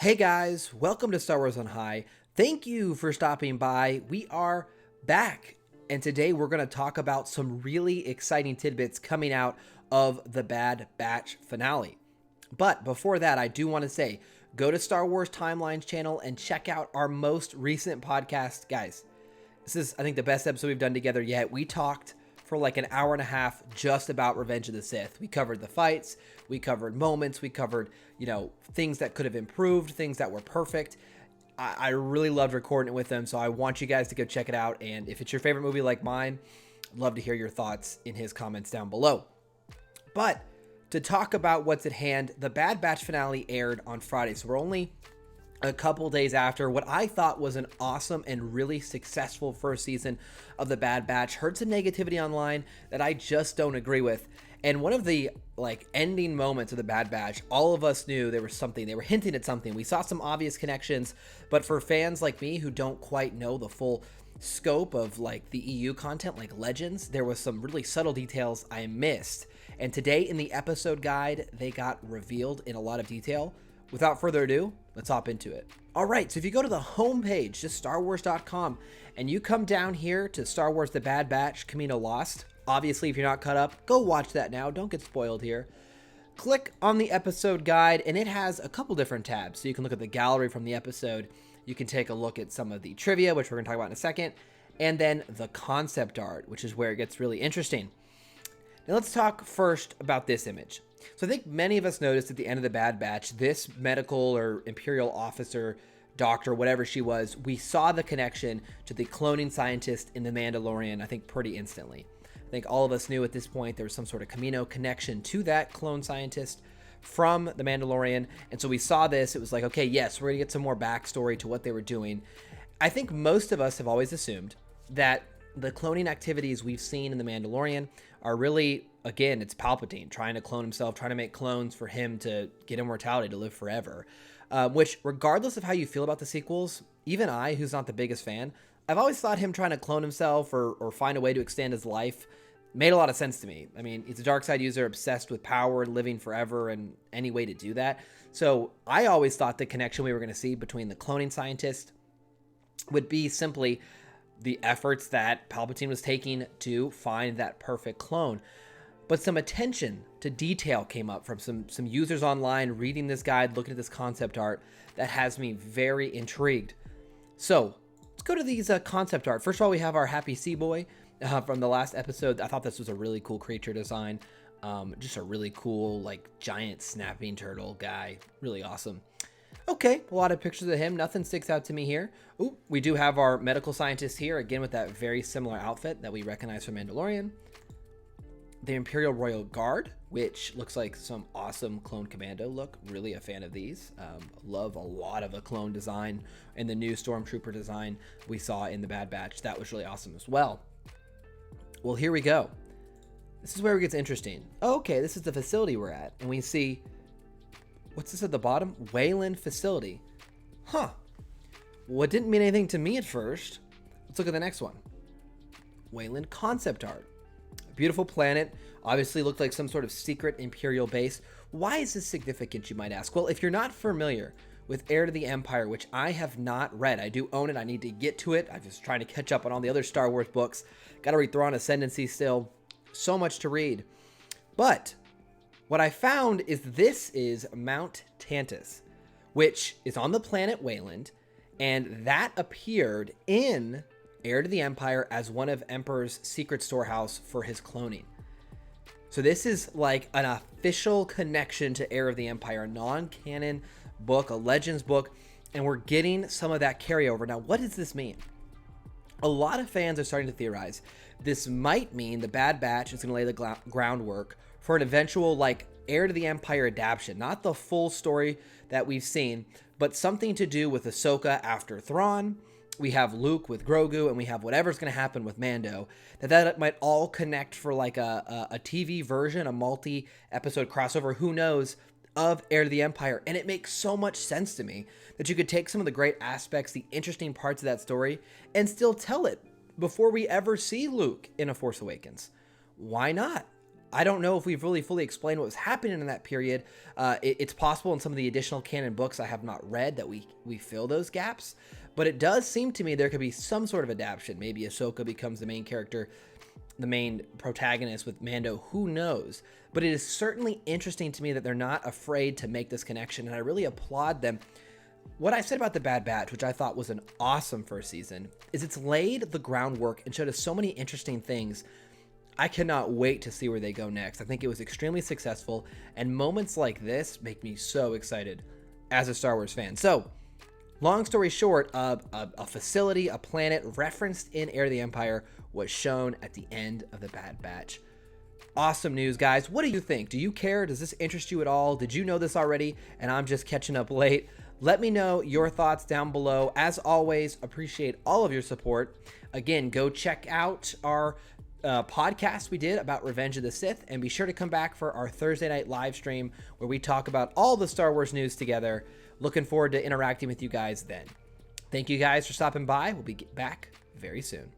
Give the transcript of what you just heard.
Hey guys, welcome to Star Wars on High. Thank you for stopping by. We are back, and today we're going to talk about some really exciting tidbits coming out of the Bad Batch finale. But before that, I do want to say go to Star Wars Timelines channel and check out our most recent podcast. Guys, this is, I think, the best episode we've done together yet. We talked for like an hour and a half just about Revenge of the Sith. We covered the fights, we covered moments, we covered, things that could have improved, things that were perfect. I really loved recording it with them, so I want you guys to go check it out. And if it's your favorite movie like mine, I'd love to hear your thoughts in his comments down below. But to talk about what's at hand, the Bad Batch finale aired on Friday, so we're only a couple days after what I thought was an awesome and really successful first season of the Bad Batch. Heard some negativity online that I just don't agree with. And one of the ending moments of the Bad Batch, all of us knew there was something. They were hinting at something. We saw some obvious connections, but for fans like me who don't quite know the full scope of the EU content, like Legends, there was some really subtle details I missed. And today in the episode guide, they got revealed in a lot of detail. Without further ado, let's hop into it. All right, so if you go to the homepage, just StarWars.com, and you come down here to Star Wars The Bad Batch, Camino Lost, obviously if you're not caught up, go watch that now, don't get spoiled here. Click on the episode guide, and it has a couple different tabs. So you can look at the gallery from the episode, you can take a look at some of the trivia, which we're going to talk about in a second, and then the concept art, which is where it gets really interesting. Now let's talk first about this image. So I think many of us noticed at the end of the Bad Batch, this medical or imperial officer, doctor, whatever she was, we saw the connection to the cloning scientist in The Mandalorian, I think pretty instantly. I think all of us knew at this point there was some sort of Camino connection to that clone scientist from The Mandalorian. And so we saw this, it was like, okay, yes, we're gonna get some more backstory to what they were doing. I think most of us have always assumed that the cloning activities we've seen in The Mandalorian are really, again, it's Palpatine trying to clone himself, trying to make clones for him to get immortality, to live forever. Which, regardless of how you feel about the sequels, even I, who's not the biggest fan, I've always thought him trying to clone himself or find a way to extend his life made a lot of sense to me. I mean, he's a dark side user obsessed with power and living forever and any way to do that. So I always thought the connection we were going to see between the cloning scientist would be simply the efforts that Palpatine was taking to find that perfect clone. But some attention to detail came up from some users online reading this guide, looking at this concept art that has me very intrigued. So let's go to these concept art. First of all, we have our Happy Sea Boy from the last episode. I thought this was a really cool creature design. Just a really cool, giant snapping turtle guy. Really awesome. Okay, a lot of pictures of him. Nothing sticks out to me here. Ooh, we do have our medical scientist here, again with that very similar outfit that we recognize from Mandalorian. The Imperial Royal Guard, which looks like some awesome clone commando look. Really a fan of these. Love a lot of the clone design and the new Stormtrooper design we saw in the Bad Batch. That was really awesome as well. Well, here we go. This is where it gets interesting. Okay, this is the facility we're at, and we see, what's this at the bottom? Wayland Facility. Huh. Well, it didn't mean anything to me at first. Let's look at the next one. Wayland Concept Art. A beautiful planet. Obviously looked like some sort of secret Imperial base. Why is this significant, you might ask? Well, if you're not familiar with Heir to the Empire, which I have not read, I do own it. I need to get to it. I'm just trying to catch up on all the other Star Wars books. Got to read Thrawn Ascendancy still. So much to read. But what I found is this is Mount Tantus, which is on the planet Wayland, and that appeared in Heir to the Empire as one of Emperor's secret storehouse for his cloning. So this is like an official connection to Heir of the Empire, a non-canon book, a Legends book, and we're getting some of that carryover. Now, what does this mean? A lot of fans are starting to theorize this might mean the Bad Batch is going to lay the groundwork for an eventual Heir to the Empire adaptation, not the full story that we've seen, but something to do with Ahsoka after Thrawn. We have Luke with Grogu, and we have whatever's going to happen with Mando. That might all connect for a TV version, a multi-episode crossover, who knows, of Heir to the Empire. And it makes so much sense to me that you could take some of the great aspects, the interesting parts of that story, and still tell it before we ever see Luke in A Force Awakens. Why not? I don't know if we've really fully explained what was happening in that period. It's possible in some of the additional canon books I have not read that we fill those gaps, but it does seem to me there could be some sort of adaptation. Maybe Ahsoka becomes the main character, the main protagonist with Mando, who knows? But it is certainly interesting to me that they're not afraid to make this connection, and I really applaud them. What I said about The Bad Batch, which I thought was an awesome first season, is it's laid the groundwork and showed us so many interesting things. I cannot wait to see where they go next. I think it was extremely successful, and moments like this make me so excited as a Star Wars fan. So, long story short, a facility, a planet referenced in Heir of the Empire was shown at the end of The Bad Batch. Awesome news, guys. What do you think? Do you care? Does this interest you at all? Did you know this already and I'm just catching up late? Let me know your thoughts down below. As always, appreciate all of your support. Again, go check out our podcast we did about Revenge of the Sith, and be sure to come back for our Thursday night live stream where we talk about all the Star Wars news together. Looking forward to interacting with you guys then. Thank you guys for stopping by. We'll be back very soon.